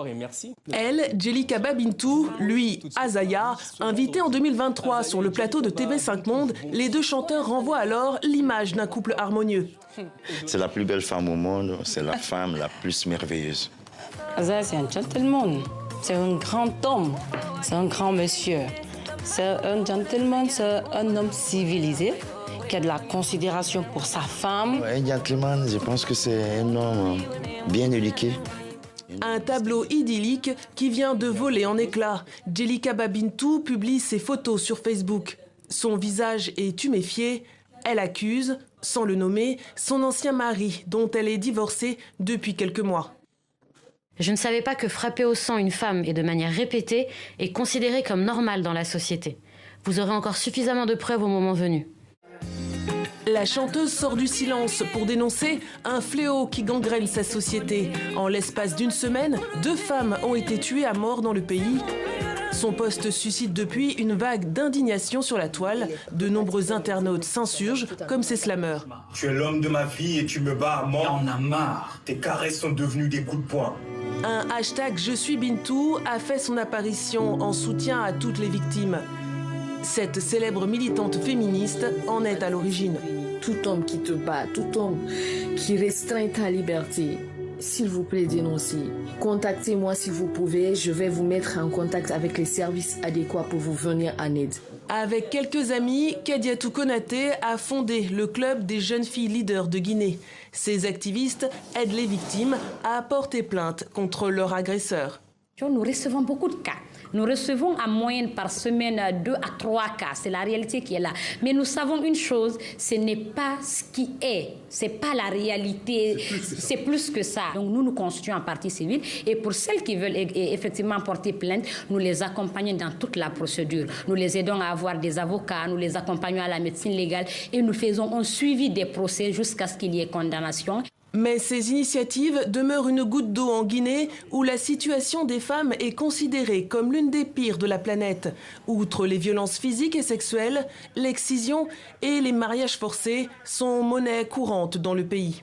Merci. Elle, Djellikaba Bintou, lui, Azaya, invité en 2023 sur le plateau de TV5 Monde, les deux chanteurs renvoient alors l'image d'un couple harmonieux. C'est la plus belle femme au monde, c'est la femme la plus merveilleuse. Azaya, c'est un gentleman, c'est un grand homme, c'est un grand monsieur. C'est un gentleman, c'est un homme civilisé qui a de la considération pour sa femme. Un gentleman, je pense que c'est un homme bien éduqué. Un tableau idyllique qui vient de voler en éclats. Djellikaba Bintou publie ses photos sur Facebook. Son visage est tuméfié. Elle accuse, sans le nommer, son ancien mari, dont elle est divorcée depuis quelques mois. Je ne savais pas que frapper au sang une femme et de manière répétée est considéré comme normal dans la société. Vous aurez encore suffisamment de preuves au moment venu. La chanteuse sort du silence pour dénoncer un fléau qui gangrène sa société. En l'espace d'une semaine, 2 femmes ont été tuées à mort dans le pays. Son post suscite depuis une vague d'indignation sur la toile. De nombreux internautes s'insurgent comme ces slameurs. Tu es l'homme de ma vie et tu me bats à mort. On a marre. Tes caresses sont devenues des coups de poing. Un hashtag Je suis Bintou a fait son apparition en soutien à toutes les victimes. Cette célèbre militante féministe en est à l'origine. Tout homme qui te bat, tout homme qui restreint ta liberté, s'il vous plaît, dénoncez. Contactez-moi si vous pouvez, je vais vous mettre en contact avec les services adéquats pour vous venir en aide. Avec quelques amis, Kadiatou Konaté a fondé le club des jeunes filles leaders de Guinée. Ces activistes aident les victimes à porter plainte contre leur agresseur. Nous recevons beaucoup de cas. Nous recevons en moyenne par semaine 2 à 3 cas. C'est la réalité qui est là. Mais nous savons une chose, ce n'est pas ce qui est. Ce n'est pas la réalité. C'est plus que ça. Donc nous constituons un parti civil. Et pour celles qui veulent effectivement porter plainte, nous les accompagnons dans toute la procédure. Nous les aidons à avoir des avocats, nous les accompagnons à la médecine légale et nous faisons un suivi des procès jusqu'à ce qu'il y ait condamnation. Mais ces initiatives demeurent une goutte d'eau en Guinée où la situation des femmes est considérée comme l'une des pires de la planète. Outre les violences physiques et sexuelles, l'excision et les mariages forcés sont monnaie courante dans le pays.